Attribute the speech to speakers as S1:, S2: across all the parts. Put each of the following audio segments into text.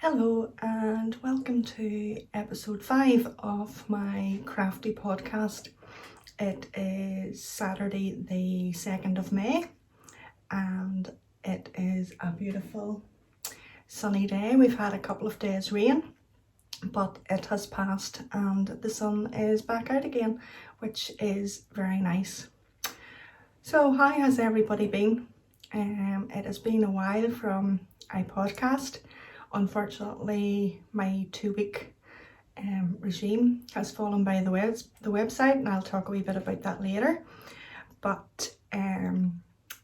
S1: Hello and welcome to episode 5 of my crafty podcast. It is Saturday the 2nd of May and it is a beautiful sunny day. We've had a couple of days rain, but it has passed and the sun is back out again, which is very nice. So how has everybody been? It has been a while from a podcast. Unfortunately, my 2-week regime has fallen by the website, and I'll talk a wee bit about that later. But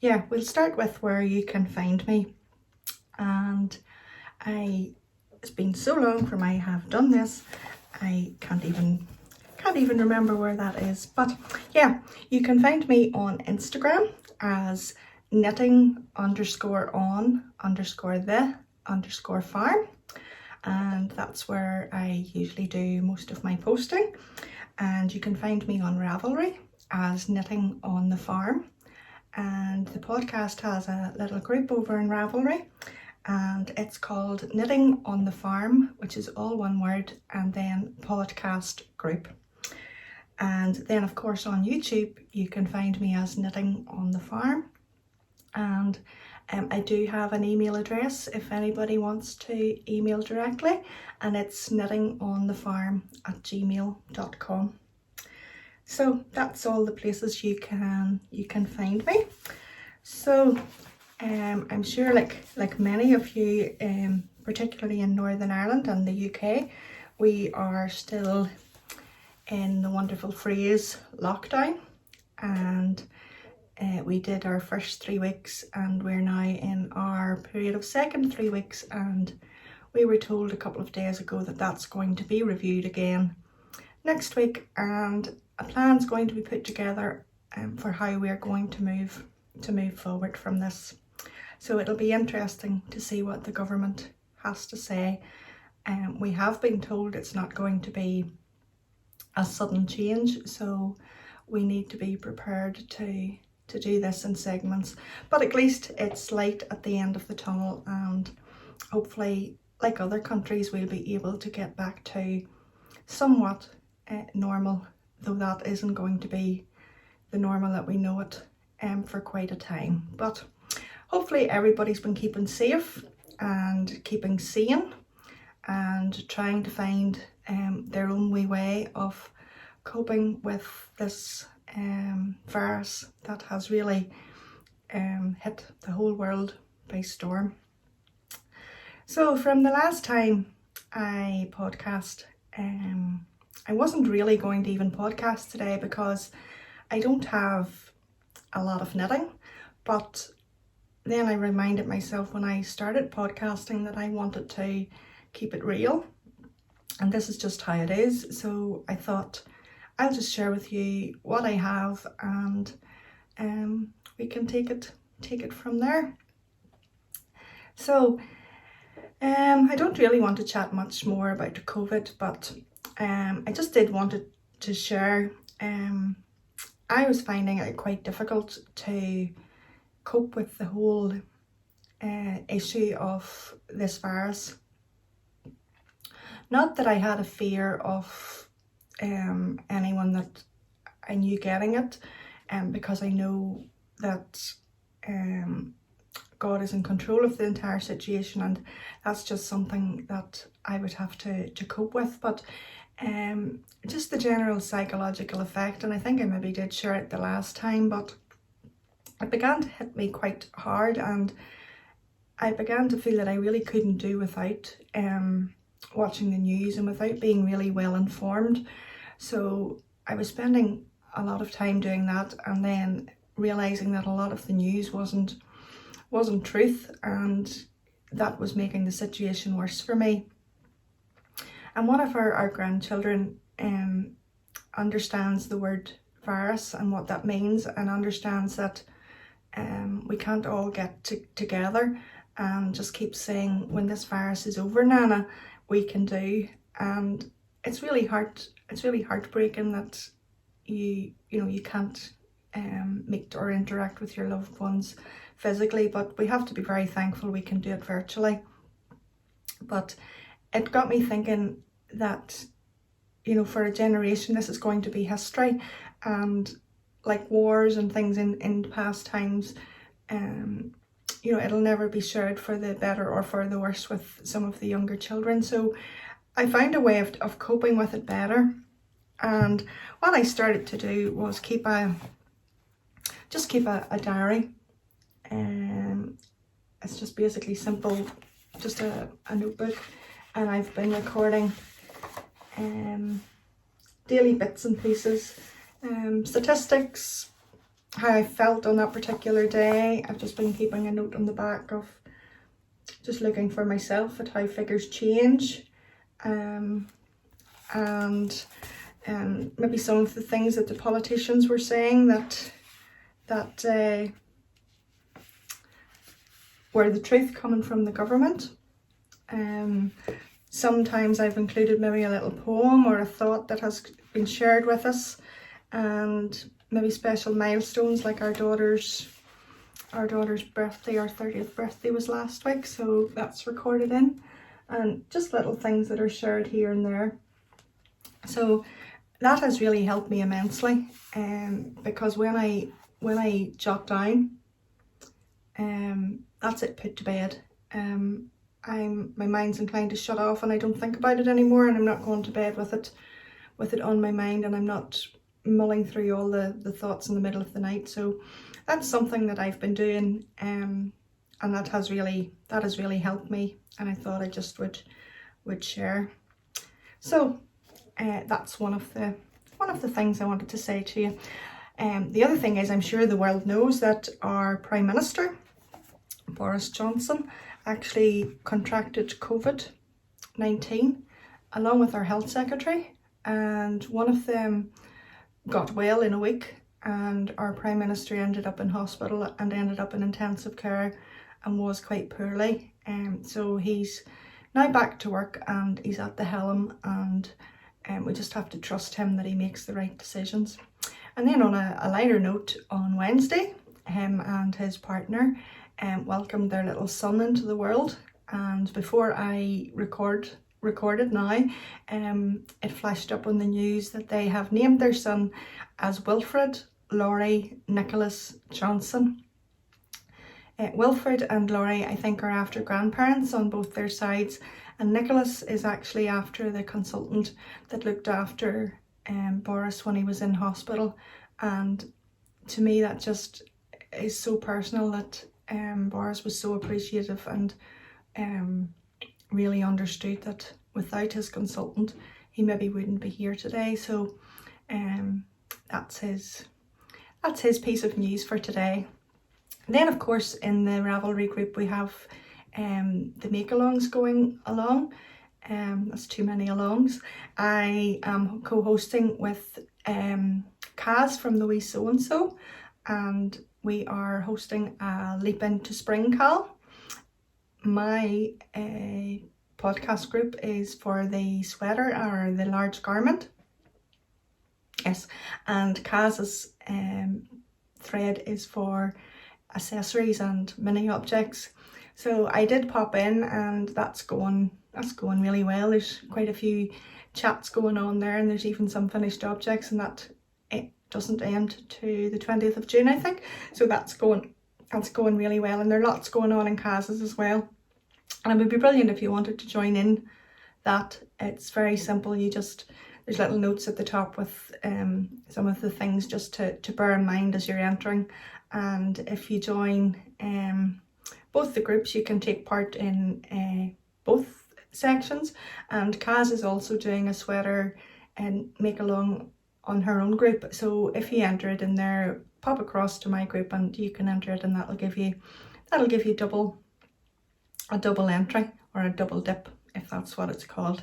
S1: yeah, we'll start with where you can find me. And it's been so long from I have done this, I can't even remember where that is. But yeah, you can find me on Instagram as knitting_on_the_farm, and that's where I usually do most of my posting. And you can find me on Ravelry as KnittingontheFarm, and the podcast has a little group over in Ravelry and it's called Knitting on the Farm, which is all one word, and then podcast group. And then of course on YouTube you can find me as Knitting on the Farm. And I do have an email address if anybody wants to email directly, and it's knittingonthefarm@gmail.com. So that's all the places you can find me. So I'm sure like many of you, particularly in Northern Ireland and the UK, we are still in the wonderful phrase lockdown, and we did our first 3 weeks and we're now in our period of second 3 weeks, and we were told a couple of days ago that that's going to be reviewed again next week, and a plan's going to be put together for how we're going to move forward from this. So it'll be interesting to see what the government has to say. We have been told it's not going to be a sudden change, so we need to be prepared to do this in segments, but at least it's light at the end of the tunnel, and hopefully, like other countries, we'll be able to get back to somewhat normal, though that isn't going to be the normal that we know it for quite a time. But hopefully everybody's been keeping safe and keeping sane and trying to find their own wee way of coping with this virus that has really hit the whole world by storm. So from the last time I podcast, I wasn't really going to even podcast today because I don't have a lot of knitting, but then I reminded myself when I started podcasting that I wanted to keep it real, and this is just how it is. So I thought I'll just share with you what I have, and we can take it from there. So I don't really want to chat much more about COVID, but I just did want to share. I was finding it quite difficult to cope with the whole issue of this virus. Not that I had a fear of anyone that I knew getting it, because I know that God is in control of the entire situation, and that's just something that I would have to cope with. But just the general psychological effect, and I think I maybe did share it the last time, but it began to hit me quite hard, and I began to feel that I really couldn't do without watching the news and without being really well informed. So I was spending a lot of time doing that, and then realizing that a lot of the news wasn't truth, and that was making the situation worse for me. And one of our grandchildren understands the word virus and what that means, and understands that we can't all get together and just keep saying, when this virus is over, Nana, we can do. And it's really heartbreaking that you can't meet or interact with your loved ones physically, but we have to be very thankful we can do it virtually. But it got me thinking that, you know, for a generation this is going to be history, and like wars and things in past times, you know, it'll never be shared for the better or for the worse with some of the younger children. So I found a way of coping with it better, and what I started to do was keep a diary. It's just basically simple, just a notebook, and I've been recording daily bits and pieces, statistics, how I felt on that particular day. I've just been keeping a note on the back of just looking for myself at how figures change, and maybe some of the things that the politicians were saying that were the truth coming from the government. Sometimes I've included maybe a little poem or a thought that has been shared with us, and maybe special milestones, like our daughter's birthday. Our 30th birthday was last week, so that's recorded in, and just little things that are shared here and there. So that has really helped me immensely, because when I jot down, that's it, put to bed. My mind's inclined to shut off, and I don't think about it anymore, and I'm not going to bed with it on my mind, and I'm not mulling through all the thoughts in the middle of the night. So that's something that I've been doing, and that has really helped me, and I thought I just would share. So that's one of the things I wanted to say to you. The other thing is, I'm sure the world knows that our Prime Minister, Boris Johnson, actually contracted COVID-19 along with our Health Secretary, and one of them got well in a week, and our Prime Minister ended up in hospital and ended up in intensive care and was quite poorly. So he's now back to work, and he's at the helm, and we just have to trust him that he makes the right decisions. And then on a lighter note, on Wednesday, him and his partner welcomed their little son into the world, and before I recorded now, it flashed up on the news that they have named their son as Wilfred Laurie Nicholas Johnson. Wilfred and Laurie, I think, are after grandparents on both their sides, and Nicholas is actually after the consultant that looked after Boris when he was in hospital. And to me, that just is so personal, that Boris was so appreciative and really understood that without his consultant he maybe wouldn't be here today. So that's his piece of news for today. Then of course in the Ravelry group we have the make-alongs going along. That's too many alongs. I am co-hosting with Kaz from the Wee So and So, and we are hosting a Leap Into Spring Cal. My podcast group is for the sweater or the large garment. Yes, and Kaz's thread is for accessories and mini objects. So I did pop in, and that's going really well. There's quite a few chats going on there, and there's even some finished objects, and that it doesn't end to the 20th of June, I think. So that's going really well, and there are lots going on in Kaz's as well. And it would be brilliant if you wanted to join in that. It's very simple. There's little notes at the top with some of the things just to bear in mind as you're entering. And if you join both the groups, you can take part in both sections. And Kaz is also doing a sweater and make along on her own group. So if you enter it in there, pop across to my group and you can enter it, and that'll give you a double entry, or a double dip, if that's what it's called.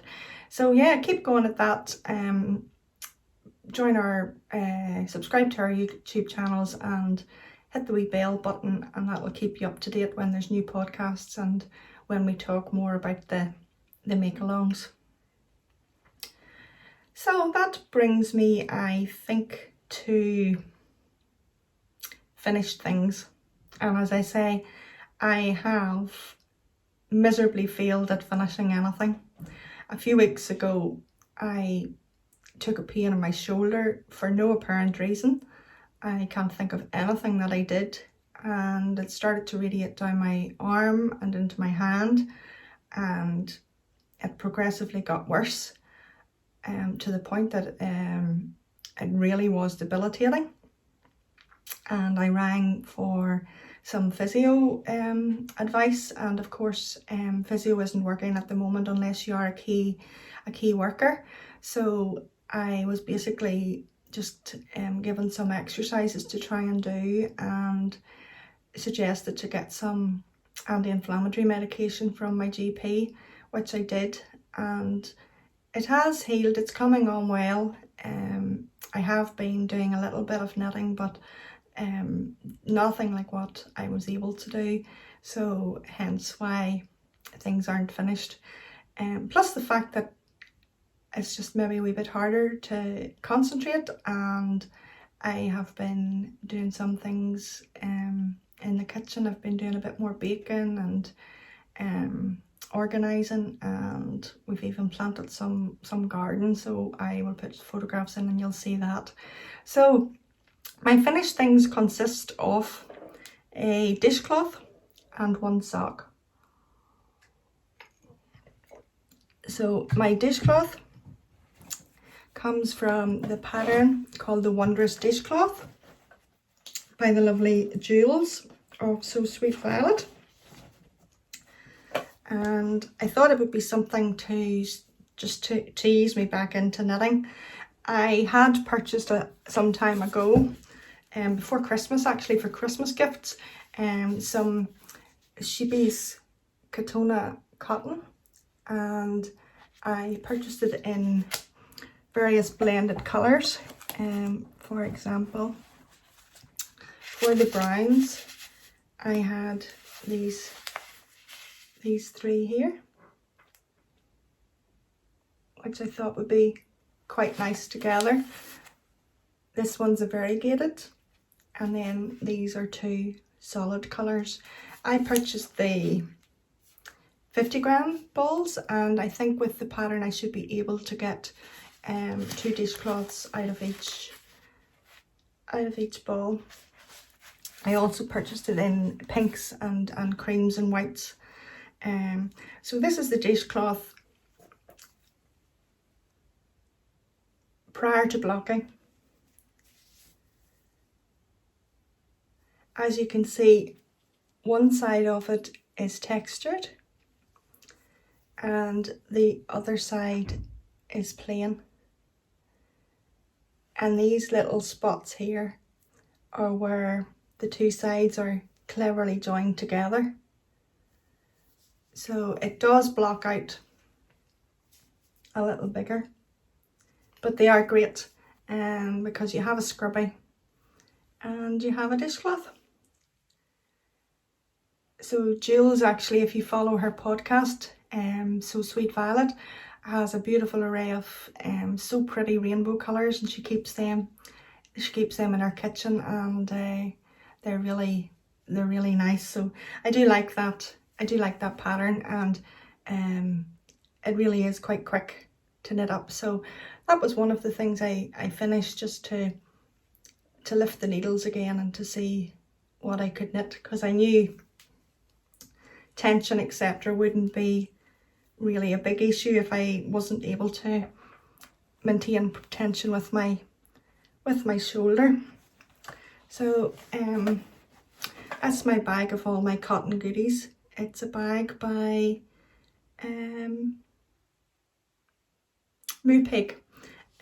S1: So yeah, keep going at that. Join our subscribe to our YouTube channels and hit the wee bell button, and that will keep you up to date when there's new podcasts and when we talk more about the make-alongs. So that brings me, I think, to finished things. And as I say, I have miserably failed at finishing anything. A few weeks ago I took a pain in my shoulder for no apparent reason. I can't think of anything that I did, and it started to radiate down my arm and into my hand, and it progressively got worse, to the point that it really was debilitating. And I rang for some physio advice, and of course physio isn't working at the moment unless you are a key worker. So I was basically just given some exercises to try and do, and suggested to get some anti-inflammatory medication from my GP, which I did, and it has healed. It's coming on well. I have been doing a little bit of knitting, but nothing like what I was able to do, so hence why things aren't finished. Plus the fact that it's just maybe a wee bit harder to concentrate, and I have been doing some things in the kitchen. I've been doing a bit more baking and organising, and we've even planted some garden, so I will put photographs in and you'll see that. So my finished things consist of a dishcloth and one sock. So my dishcloth comes from the pattern called the Wondrous Dishcloth by the lovely Jules of So Sweet Violet, and I thought it would be something to ease me back into knitting. I had purchased it some time ago, before Christmas actually, for Christmas gifts, some Sheepies Katona cotton, and I purchased it in various blended colours. For example, for the browns I had these three here, which I thought would be quite nice together. This one's a variegated, and then these are two solid colours. I purchased the 50-gram balls, and I think with the pattern I should be able to get 2 dishcloths out of each ball. I also purchased it in pinks and creams and whites. So this is the dishcloth prior to blocking. As you can see, one side of it is textured and the other side is plain, and these little spots here are where the two sides are cleverly joined together. So it does block out a little bigger, but they are great because you have a scrubby and you have a dishcloth. So Jules, actually, if you follow her podcast, So Sweet Violet, has a beautiful array of so pretty rainbow colours, and she keeps them in her kitchen, and they're really nice. So I do like that pattern, and it really is quite quick to knit up. So that was one of the things I finished, just to lift the needles again and to see what I could knit, because I knew tension etc wouldn't be really a big issue if I wasn't able to maintain tension with my shoulder. So that's my bag of all my cotton goodies. It's a bag by Moo Pig.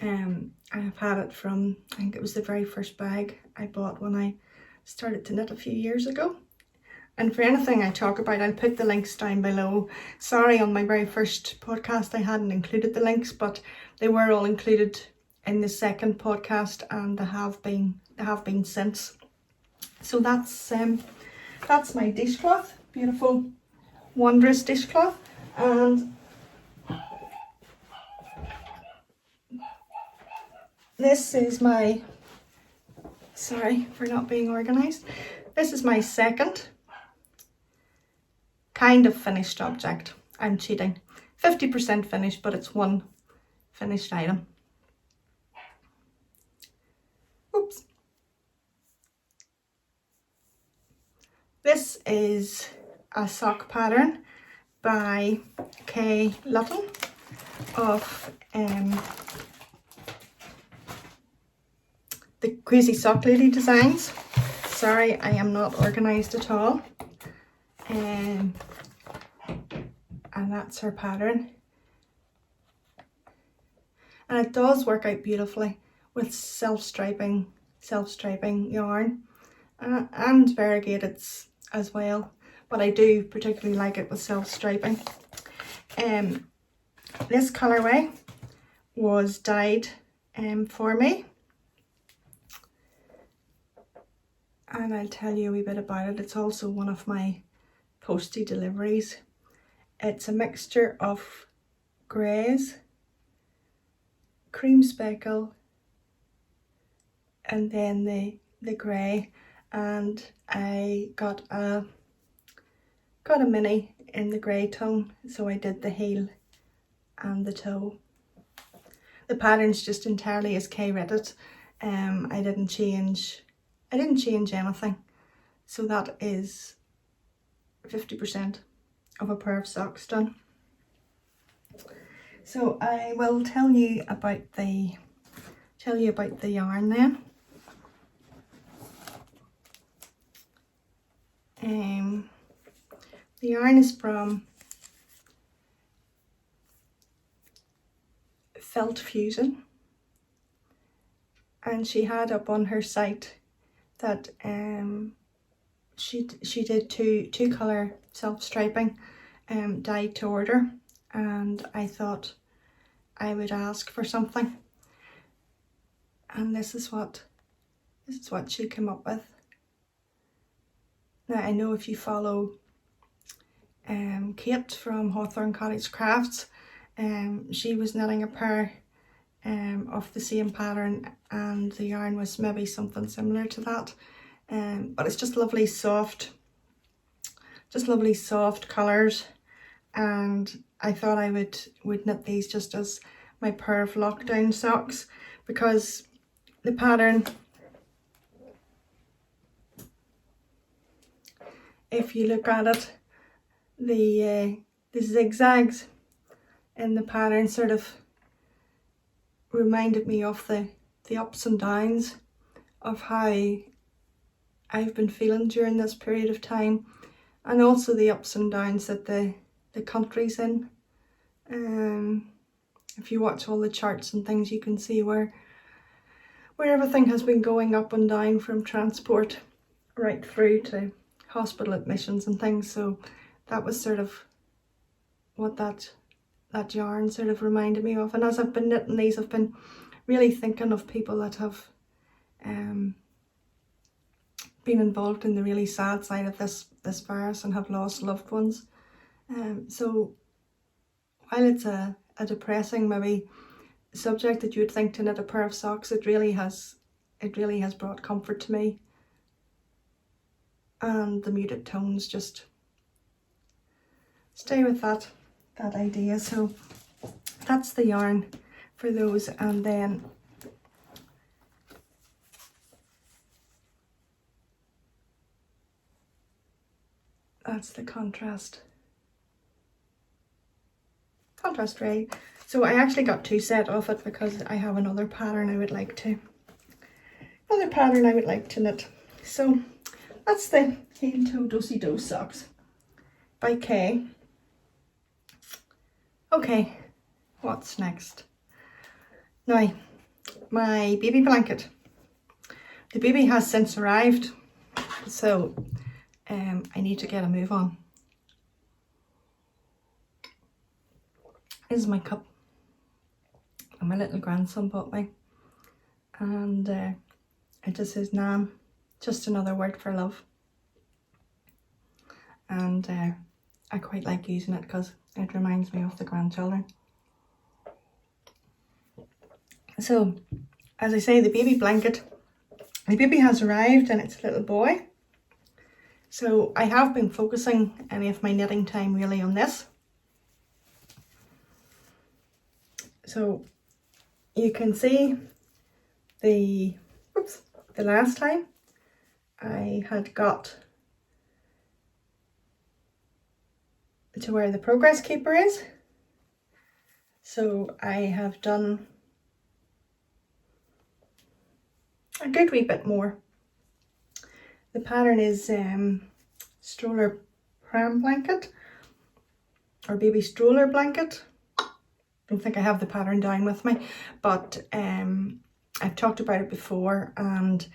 S1: I've had it from, I think it was the very first bag I bought when I started to knit a few years ago. And for anything I talk about, I'll put the links down below. Sorry, on my very first podcast I hadn't included the links, but they were all included in the second podcast, and they have been since. So that's my dishcloth, beautiful Wondrous dishcloth, and this is my, sorry for not being organised, this is my second kind of finished object. I'm cheating. 50% finished, but it's one finished item. Oops. This is a sock pattern by Knitting of the Crazy Sock Lady designs. Sorry, I am not organised at all. And that's her pattern. And it does work out beautifully with self-striping yarn and variegated as well. But I do particularly like it with self-striping. This colourway was dyed for me. And I'll tell you a wee bit about it. It's also one of my Postie deliveries. It's a mixture of greys, cream speckle, and then the grey, and I got a mini in the grey tone, so I did the heel and the toe. The pattern's just entirely as Kay read it. I didn't change anything, so that is 50% of a pair of socks done. So I will tell you about the yarn then. The yarn is from Felt Fusion, and she had up on her site that she did two colour self-striping dyed to order, and I thought I would ask for something, and this is what she came up with. Now I know if you follow Kate from Hawthorne Cottage Crafts, she was knitting a pair of the same pattern, and the yarn was maybe something similar to that, but it's just lovely soft colours, and I thought I would knit these just as my pair of lockdown socks, because the pattern, if you look at it, the zigzags in the pattern sort of reminded me of the ups and downs of how I've been feeling during this period of time, and also the ups and downs that the country's in. If you watch all the charts and things, you can see where everything has been going up and down, from transport right through to hospital admissions and things. So that was sort of what that yarn sort of reminded me of. And as I've been knitting these, I've been really thinking of people that have been involved in the really sad side of this virus and have lost loved ones. So while it's a depressing maybe subject that you would think to knit a pair of socks, it really has brought comfort to me, and the muted tones just stay with that idea. So that's the yarn for those, and then that's the contrast ray. So I actually got two set of it because I have another pattern I would like to knit. So that's the heel toe dosey do socks by Kay. Okay, what's next? Now, my baby blanket. The baby has since arrived, so I need to get a move on. This is my cup and my little grandson bought me, and it just says Nan, just another word for love, and I quite like using it because it reminds me of the grandchildren. So as I say, the baby blanket, the baby has arrived, and it's a little boy. So I have been focusing any of my knitting time really on this. So you can see the last time I had got to where the progress keeper is. So I have done a good wee bit more. The pattern is stroller pram blanket or baby stroller blanket. I don't think I have the pattern down with me, but I've talked about it before, and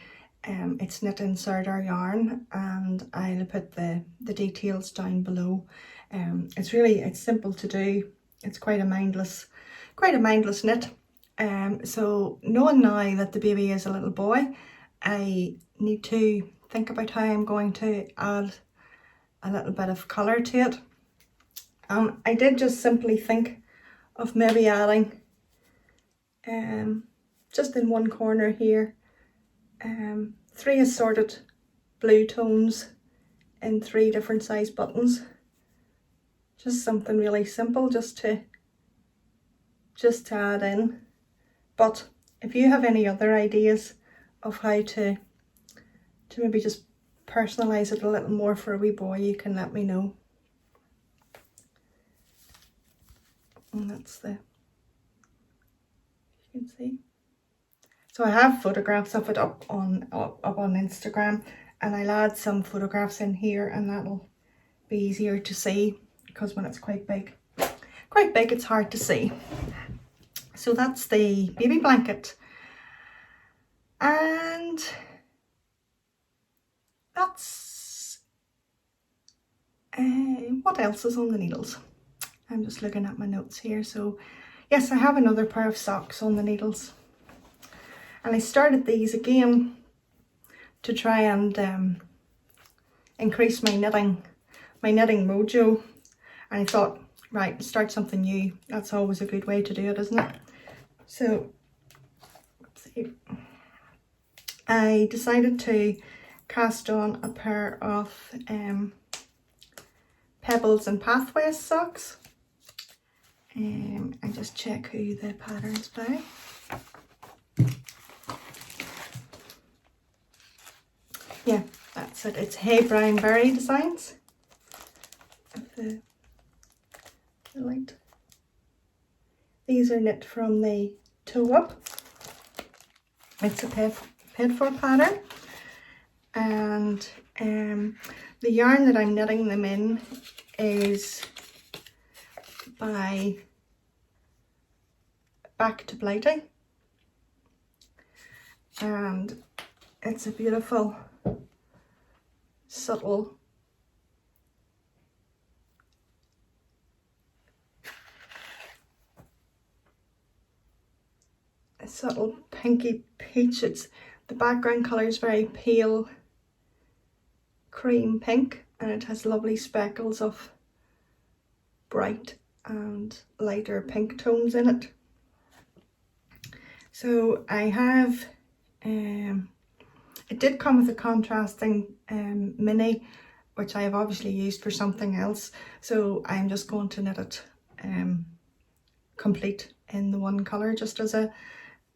S1: it's knit insert our yarn, and I'll put the details down below. It's simple to do. It's quite a mindless knit. So knowing now that the baby is a little boy, I need to think about how I'm going to add a little bit of colour to it. I did just simply think of maybe adding just in one corner here 3 assorted blue tones in 3 different size buttons. Just something really simple just to add in. But if you have any other ideas of how to maybe just personalise it a little more for a wee boy, you can let me know. And that's you can see. So I have photographs of it up on Instagram, and I'll add some photographs in here, and that'll be easier to see, because when it's quite big it's hard to see. So that's the baby blanket, and that's what else is on the needles. I'm just looking at my notes here. So yes, I have another pair of socks on the needles, and I started these again to try and increase my knitting mojo. And I thought, right, start something new. That's always a good way to do it, isn't it? So let's see. I decided to cast on a pair of Pebbles and Pathways socks. I just check who the pattern's by. Yeah, that's it. It's Hey Brown Berry Designs. If the light. These are knit from the Toe Up. It's a paid for pattern, and the yarn that I'm knitting them in is by Back to Blighty, and it's a beautiful subtle pinky peach. It's the background colour is very pale cream pink, and it has lovely speckles of bright and lighter pink tones in it. So I have it did come with a contrasting mini, which I have obviously used for something else, so I'm just going to knit it complete in the one colour, just as a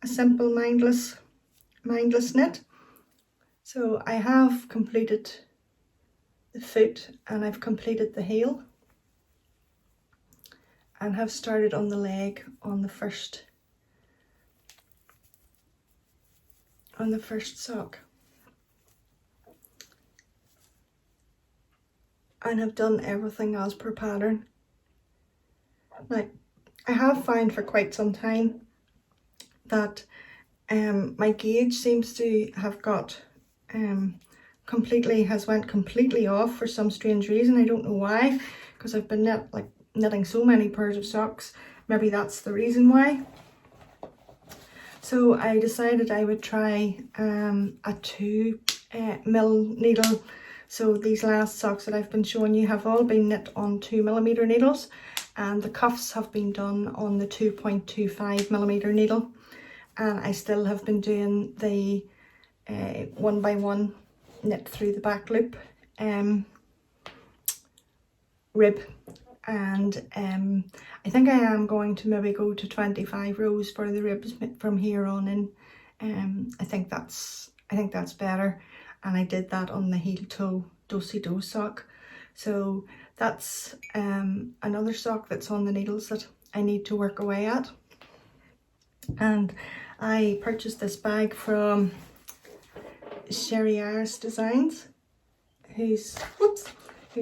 S1: simple mindless knit. So I have completed the foot, and I've completed the heel, and have started on the leg on the first sock, and have done everything as per pattern. Now, I have found for quite some time that my gauge seems to have got went completely off for some strange reason. I don't know why, because I've been knitting so many pairs of socks. Maybe that's the reason why. So I decided I would try a 2 mil needle. So these last socks that I've been showing you have all been knit on 2mm needles, and the cuffs have been done on the 2.25mm needle. And I still have been doing the 1x1 knit through the back loop rib, and I think I am going to maybe go to 25 rows for the ribs from here on in. I think that's better, and I did that on the heel toe do-si-do sock. So that's another sock that's on the needles that I need to work away at. And I purchased this bag from Sherry Iris Designs, whose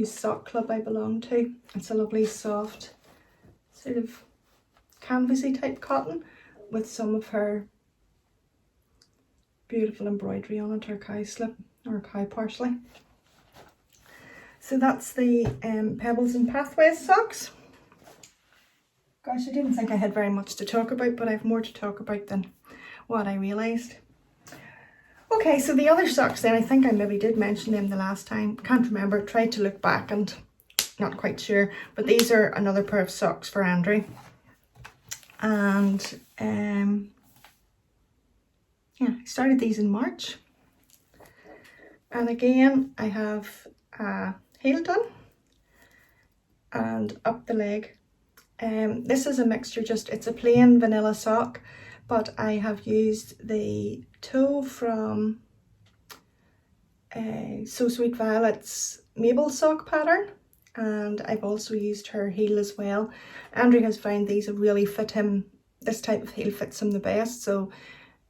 S1: sock club I belong to. It's a lovely soft sort of canvasy type cotton with some of her beautiful embroidery on it, or cow slip or cow parsley. So that's the Pebbles and Pathways socks. Gosh, I didn't think I had very much to talk about, but I have more to talk about than what I realised. Okay, so the other socks then, I think I maybe did mention them the last time. Can't remember, tried to look back and not quite sure. But these are another pair of socks for Andrew. And yeah, I started these in March. And again, I have a heel done and up the leg. This is a mixture, it's a plain vanilla sock, but I have used the toe from So Sweet Violet's Mabel sock pattern, and I've also used her heel as well. Andrew has found these have really fit him, this type of heel fits him the best, so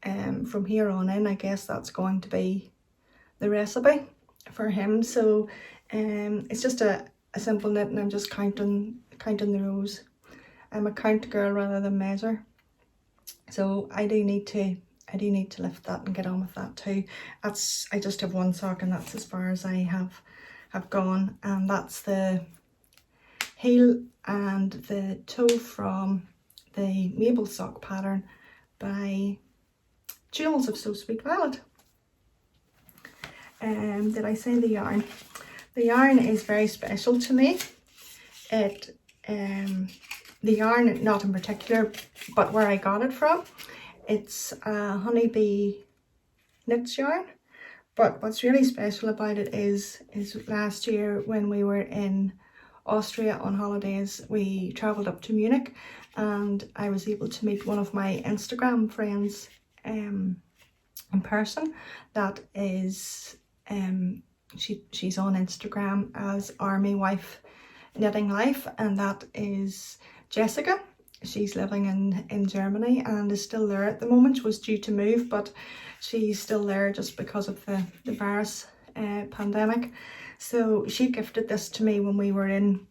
S1: from here on in I guess that's going to be the recipe for him. So it's just a simple knit, and I'm just counting the rows. I'm a count girl rather than measure, so I do need to lift that and get on with that too. I just have one sock, and that's as far as I have gone, and that's the heel and the toe from the Mabel sock pattern by Jewels of So Sweet Violet. Did I say the yarn? The yarn is very special to me. The yarn, not in particular, but where I got it from. It's a Honeybee Knits yarn. But what's really special about it is last year when we were in Austria on holidays, we travelled up to Munich, and I was able to meet one of my Instagram friends in person. That is, she's on Instagram as Army Wife Knitting Life, and that is Jessica. She's living in Germany and is still there at the moment. She was due to move, but she's still there just because of the virus pandemic. So she gifted this to me when we were in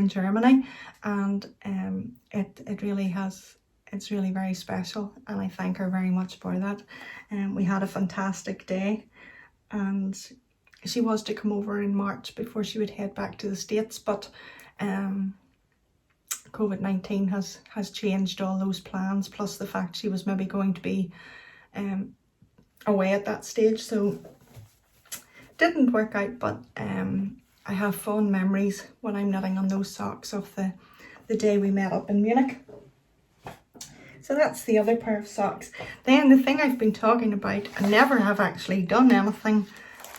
S1: Germany, and it's really very special, and I thank her very much for that. We had a fantastic day, and she was to come over in March before she would head back to the States, but COVID-19 has changed all those plans, plus the fact she was maybe going to be away at that stage, so didn't work out. But I have fond memories when I'm knitting on those socks of the day we met up in Munich. So that's the other pair of socks. Then the thing I've been talking about, I never have actually done anything,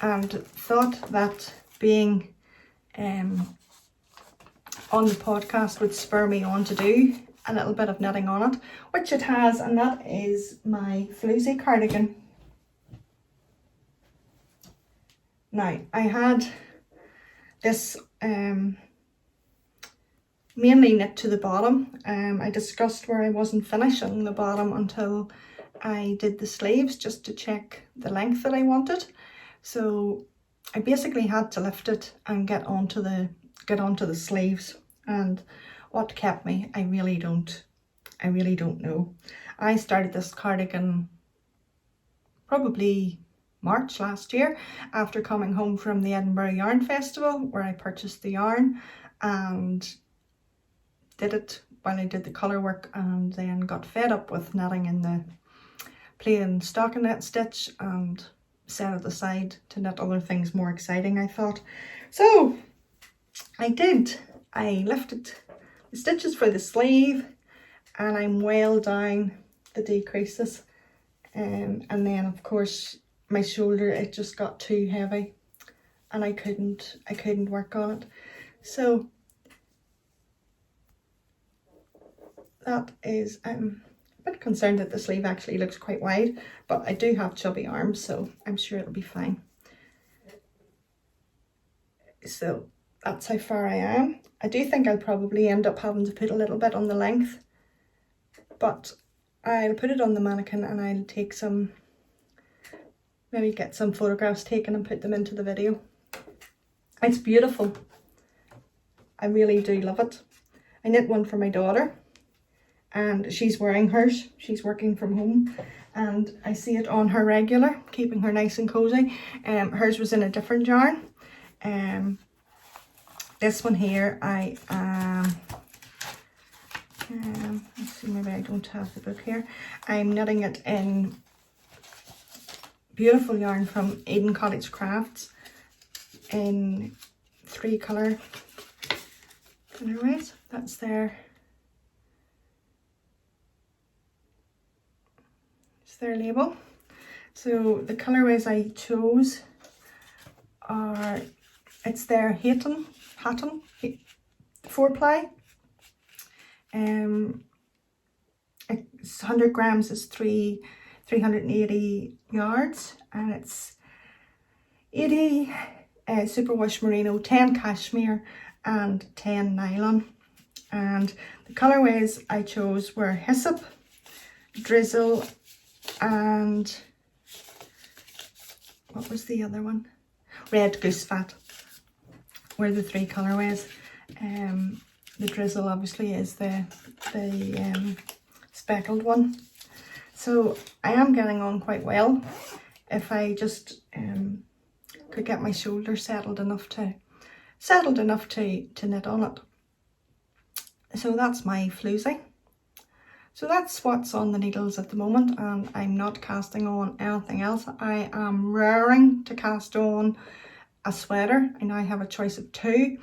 S1: and thought that being on the podcast would spur me on to do a little bit of knitting on it, which it has, and that is my Floozy cardigan. Now, I had this mainly knit to the bottom. I discussed where I wasn't finishing the bottom until I did the sleeves, just to check the length that I wanted. So I basically had to lift it and get onto the sleeves, and what kept me, I really don't know. I started this cardigan probably March last year, after coming home from the Edinburgh Yarn Festival, where I purchased the yarn and did it while I did the colour work, and then got fed up with knitting in the plain stockinette stitch and set it aside to knit other things more exciting, I thought. So I did. I lifted the stitches for the sleeve, and I'm well down the decreases, and then of course my shoulder, it just got too heavy, and I couldn't work on it. So that is, I'm a bit concerned that the sleeve actually looks quite wide, but I do have chubby arms, so I'm sure it'll be fine. So that's how far I am. I do think I'll probably end up having to put a little bit on the length, but I'll put it on the mannequin and I'll take some, maybe get some photographs taken and put them into the video. It's beautiful. I really do love it. I knit one for my daughter and she's wearing hers. She's working from home and I see it on her regular, keeping her nice and cozy. Hers was in a different yarn. This one here, I let's see, maybe I don't have the book here. I'm knitting it in beautiful yarn from Eden Cottage Crafts in 3 colorways. That's their label. So the colorways I chose are, it's their Hatton 4-ply. It's 100 grams is 380 yards, and it's 80 superwash merino, 10 cashmere and 10 nylon. And the colorways I chose were Hyssop, Drizzle, and what was the other one? Red Goose Fat were the 3 colorways. The Drizzle obviously is the speckled one. So I am getting on quite well. If I just could get my shoulders settled enough to knit on it. So that's my floozy. So that's what's on the needles at the moment, and I'm not casting on anything else. I am raring to cast on a sweater. I now have a choice of 2.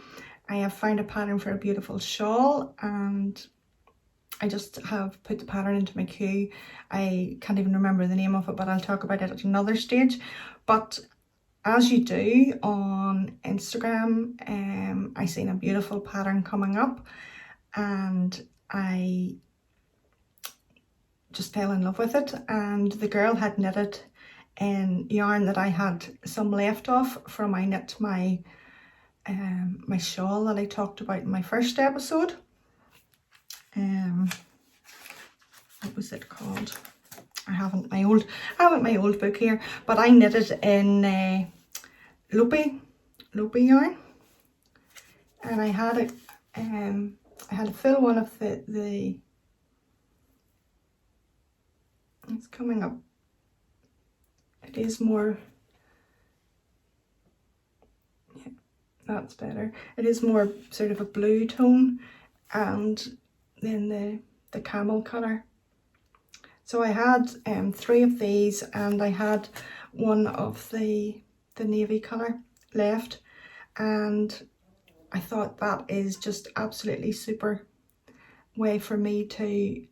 S1: I have found a pattern for a beautiful shawl, and I just have put the pattern into my queue. I can't even remember the name of it, but I'll talk about it at another stage. But as you do on Instagram, I seen a beautiful pattern coming up and I just fell in love with it. And the girl had knitted in yarn that I had some left off from I knit my my shawl that I talked about in my first episode. What was it called? I haven't my old book here, but I knitted in Loopy yarn, and I had it. I had a full one of the. It's coming up. It is more. Yeah, that's better. It is more sort of a blue tone, and then the camel colour. So I had 3 of these, and I had one of the navy colour left, and I thought that is just absolutely super way for me to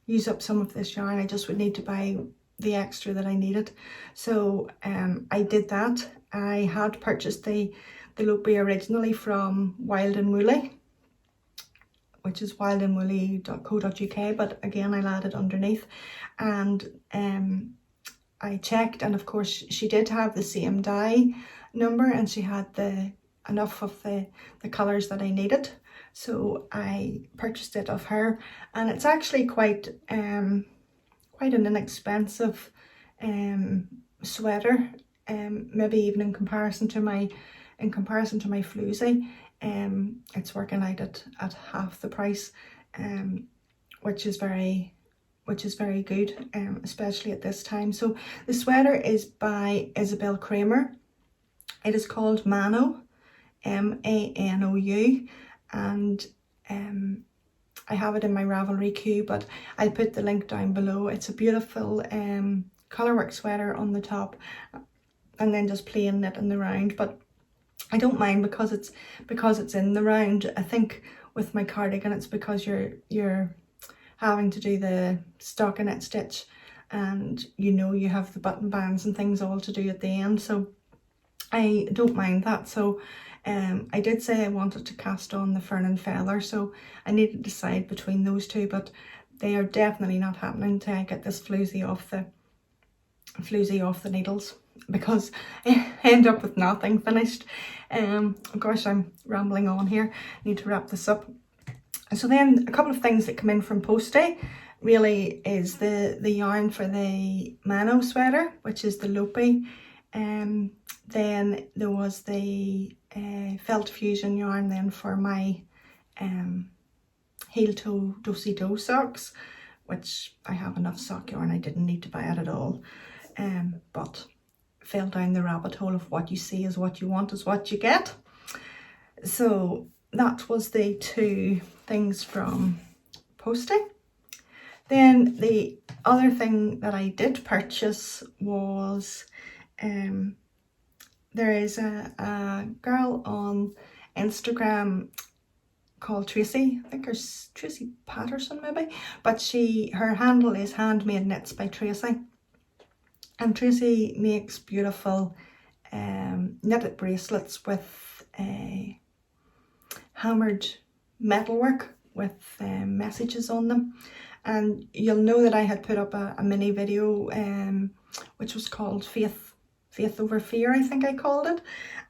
S1: use up some of this yarn. I just would need to buy the extra that I needed. So I did that. I had purchased the Loopy originally from Wild and Woolly, which is wildandwoolly.co.uk, but again I'll add it underneath. And I checked, and of course she did have the same dye number, and she had enough of the colours that I needed. So I purchased it of her, and it's actually quite an inexpensive sweater, maybe even in comparison to my floozy. It's working out at half the price, which is very good, especially at this time. So the sweater is by Isabel Kramer. It is called Mano, M-A-N-O-U, and I have it in my Ravelry queue, but I'll put the link down below. It's a beautiful colourwork sweater on the top, and then just plain knit in the round. But I don't mind because it's in the round. I think with my cardigan it's because you're having to do the stockinette stitch, and you know you have the button bands and things all to do at the end. So I don't mind that. So I did say I wanted to cast on the Fern and Feather, so I need to decide between those two, but they are definitely not happening until I get this floozy off the needles, because I end up with nothing finished. Gosh, I'm rambling on here. I need to wrap this up. So then a couple of things that come in from Postie really is the yarn for the Mano sweater, which is the Loopy. Then there was the felt fusion yarn then for my heel toe do-si-do socks, which I have enough sock yarn, I didn't need to buy it at all. But fell down the rabbit hole of what you see is what you want is what you get. So that was the two things from Postie. Then the other thing that I did purchase was there is a girl on Instagram called Tracy, I think it's Tracy Patterson maybe, but her handle is Handmade Knits by Tracy. And Tracy makes beautiful knitted bracelets with hammered metalwork with messages on them. And you'll know that I had put up a mini video which was called Faith Over Fear, I think I called it.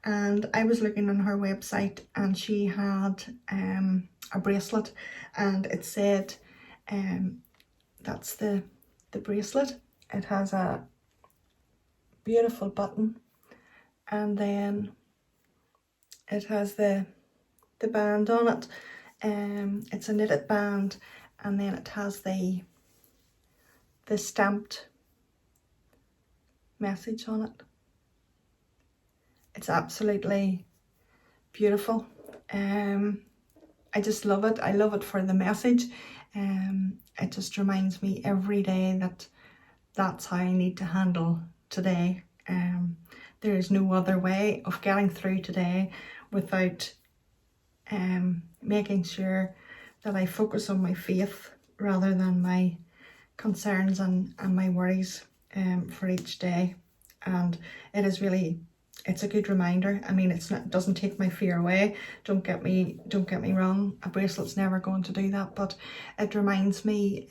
S1: And I was looking on her website and she had a bracelet, and it said that's the bracelet. It has a beautiful button, and then it has the band on it. It's a knitted band, and then it has the stamped message on it. It's absolutely beautiful. I just love it. I love it for the message. It just reminds me every day that that's how I need to handle today. There is no other way of getting through today without making sure that I focus on my faith rather than my concerns and my worries for each day. And it is really, it's a good reminder. I mean, it doesn't take my fear away. Don't get me wrong. A bracelet's never going to do that, but it reminds me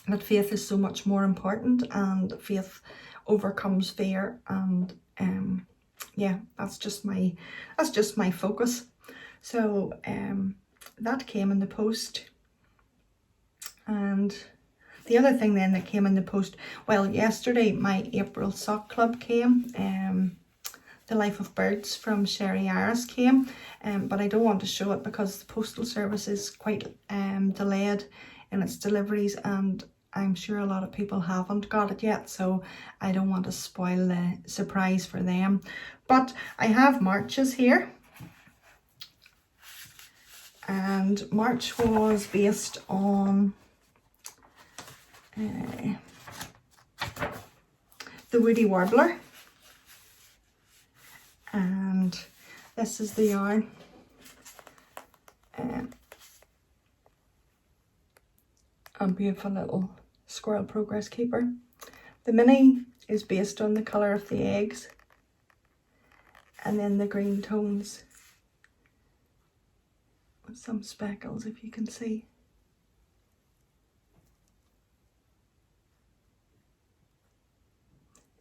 S1: that faith is so much more important, and faith overcomes fear. And yeah, that's just my focus. So that came in the post. And the other thing then that came in the post, well, yesterday my April sock club came. The Life of Birds from Sherry Iris came, but I don't want to show it because the postal service is quite delayed in its deliveries, and I'm sure a lot of people haven't got it yet, so I don't want to spoil the surprise for them. But I have March's here, and March was based on the Woody Warbler, and this is the yarn. A beautiful little squirrel progress keeper. The mini is based on the colour of the eggs, and then the green tones with some speckles, if you can see.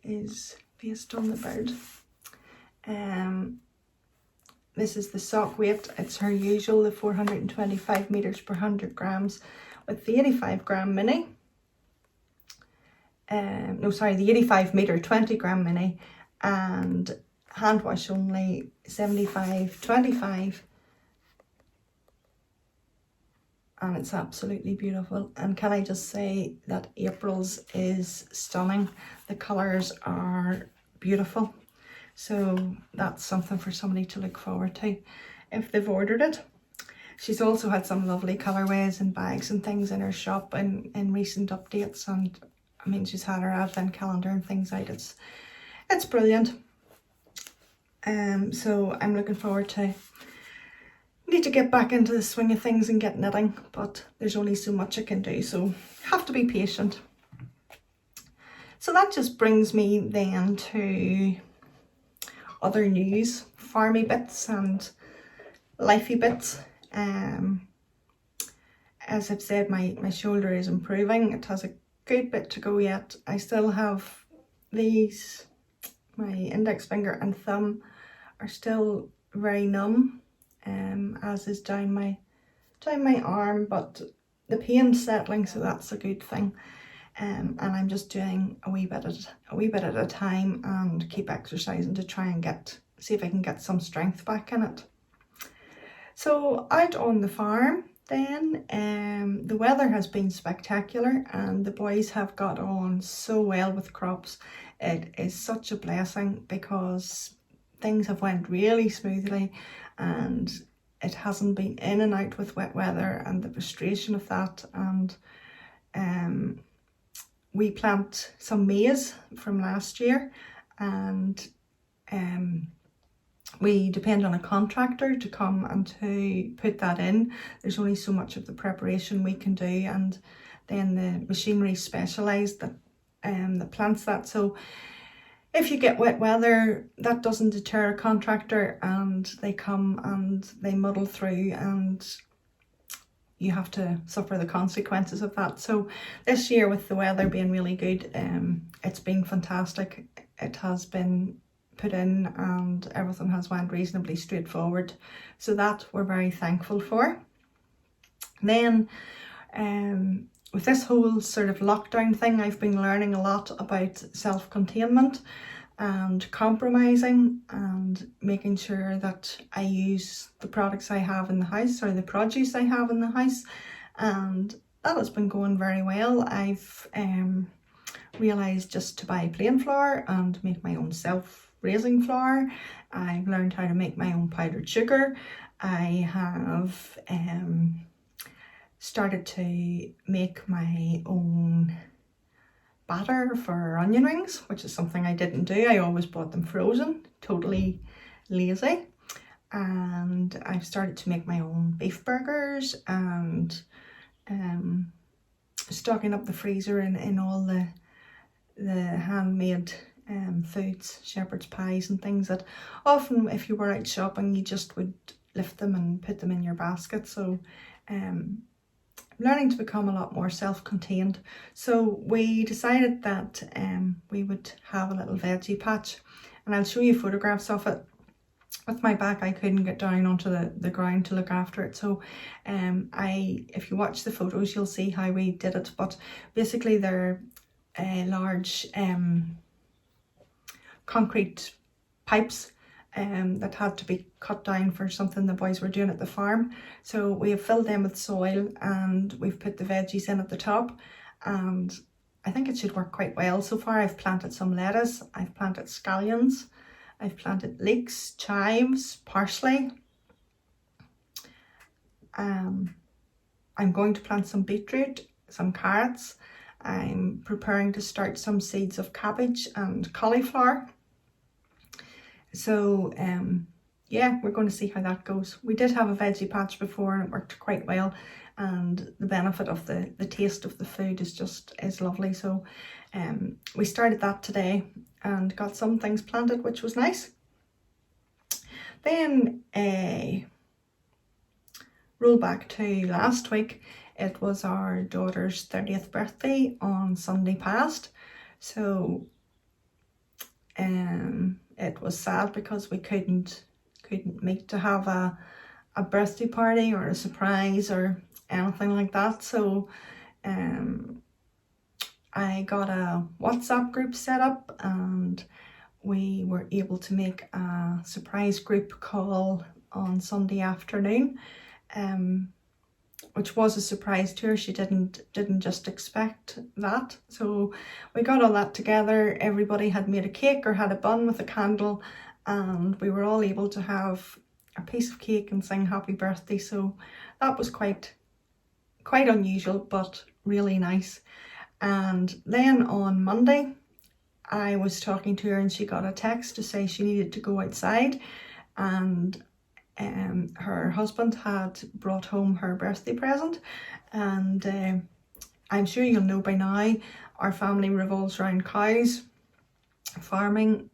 S1: Is based on the bird. This is the sock weight. It's her usual, the 425 meters per 100 grams with the 85 gram mini. No, sorry, the 85 meter 20 gram mini, and hand wash only 75/25. And it's absolutely beautiful. And can I just say that April's is stunning. The colours are beautiful. So that's something for somebody to look forward to if they've ordered it. She's also had some lovely colourways and bags and things in her shop in recent updates. And I mean, she's had her advent calendar and things out. It's brilliant. So I'm looking forward to, need to get back into the swing of things and get knitting, but there's only so much I can do, so have to be patient. So that just brings me then to other news, farmy bits and lifey bits. As I've said, my shoulder is improving. It has a good bit to go yet. I still have these, my index finger and thumb are still very numb, as is down my arm, but the pain's settling, so that's a good thing. And I'm just doing a wee bit at a time and keep exercising to try and see if I can get some strength back in it. So out on the farm then, the weather has been spectacular and the boys have got on so well with crops. It is such a blessing because things have went really smoothly and it hasn't been in and out with wet weather and the frustration of that. And we plant some maize from last year, and we depend on a contractor to come and to put that in. There's only so much of the preparation we can do, and then the machinery specialised that plants that. So if you get wet weather, that doesn't deter a contractor, and they come and they muddle through, and you have to suffer the consequences of that. So this year, with the weather being really good, it's been fantastic. It has been put in and everything has went reasonably straightforward, so that we're very thankful for. Then with this whole sort of lockdown thing, I've been learning a lot about self-containment and compromising and making sure that I use the products I have in the house, or the produce I have in the house, and that has been going very well. I've realised just to buy plain flour and make my own self-raising flour. I've learned how to make my own powdered sugar. I have started to make my own batter for onion rings, which is something I didn't do. I always bought them frozen, totally lazy. And I've started to make my own beef burgers and stocking up the freezer in all the handmade foods, shepherd's pies and things that often if you were out shopping you just would lift them and put them in your basket. So learning to become a lot more self-contained. So we decided that we would have a little veggie patch, and I'll show you photographs of it. With my back I couldn't get down onto the ground to look after it, so if you watch the photos you'll see how we did it. But basically they're large concrete pipes that had to be cut down for something the boys were doing at the farm. So we have filled them with soil and we've put the veggies in at the top, and I think it should work quite well. So far I've planted some lettuce, I've planted scallions, I've planted leeks, chives, parsley. I'm going to plant some beetroot, some carrots. I'm preparing to start some seeds of cabbage and cauliflower. So yeah, we're going to see how that goes. We did have a veggie patch before and it worked quite well, and the benefit of the taste of the food is lovely. So we started that today and got some things planted, which was nice. Then roll back to last week. It was our daughter's 30th birthday on Sunday past. So it was sad because we couldn't meet to have a birthday party or a surprise or anything like that. So I got a WhatsApp group set up and we were able to make a surprise group call on Sunday afternoon, which was a surprise to her. She didn't just expect that. So we got all that together. Everybody had made a cake or had a bun with a candle, and we were all able to have a piece of cake and sing happy birthday. So that was quite unusual, but really nice. And then on Monday, I was talking to her and she got a text to say she needed to go outside, and her husband had brought home her birthday present. And I'm sure you'll know by now, our family revolves around cows, farming,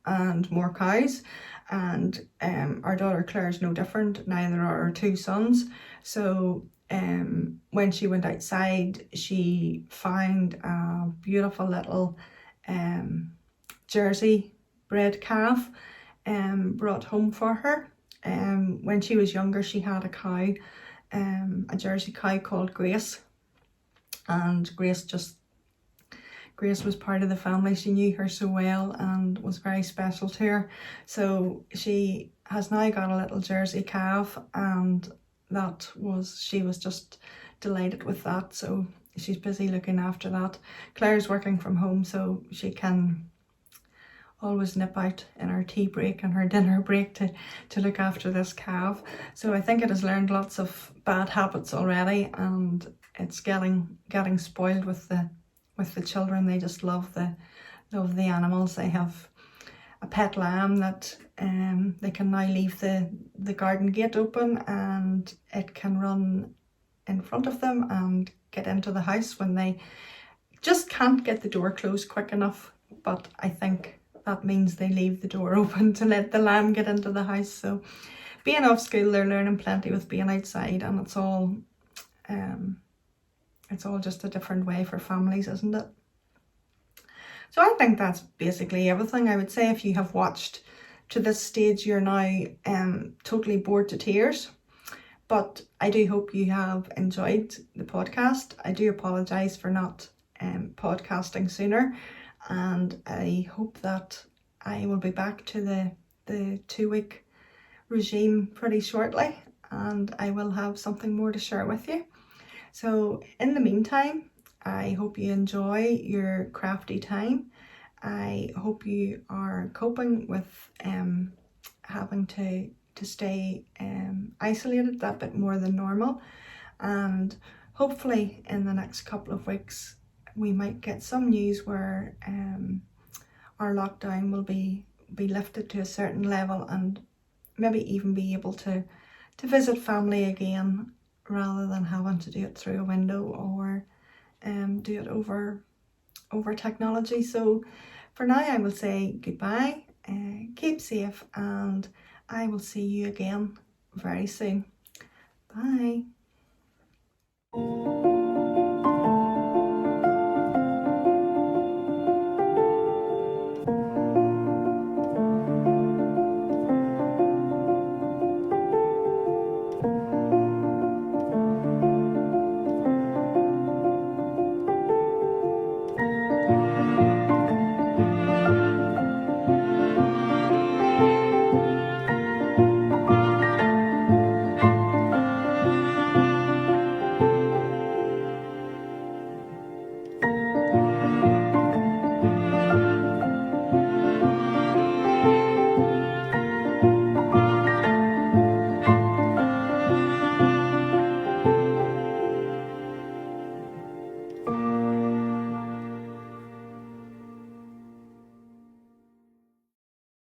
S1: and more cows. And our daughter Claire's no different, neither are our two sons. So when she went outside, she found a beautiful little Jersey bred calf brought home for her. When she was younger, she had a cow, a Jersey cow called Grace, and Grace was part of the family. She knew her so well and was very special to her. So she has now got a little Jersey calf, and she was just delighted with that. So she's busy looking after that. Claire's working from home, so she can always nip out in her tea break and her dinner break to look after this calf. So I think it has learned lots of bad habits already, and it's getting spoiled with the children. They just love the animals. They have a pet lamb that they can now leave the garden gate open, and it can run in front of them and get into the house when they just can't get the door closed quick enough. But I think that means they leave the door open to let the lamb get into the house. So being off school, they're learning plenty with being outside, and it's all just a different way for families, isn't it? So I think that's basically everything. I would say if you have watched to this stage, you're now totally bored to tears. But I do hope you have enjoyed the podcast. I do apologise for not podcasting sooner, and I hope that I will be back to the 2-week regime pretty shortly, and I will have something more to share with you. So in the meantime, I hope you enjoy your crafty time. I hope you are coping with having to stay isolated that bit more than normal, and hopefully in the next couple of weeks we might get some news where our lockdown will be lifted to a certain level, and maybe even be able to visit family again, rather than having to do it through a window or do it over technology. So for now, I will say goodbye, keep safe, and I will see you again very soon. Bye.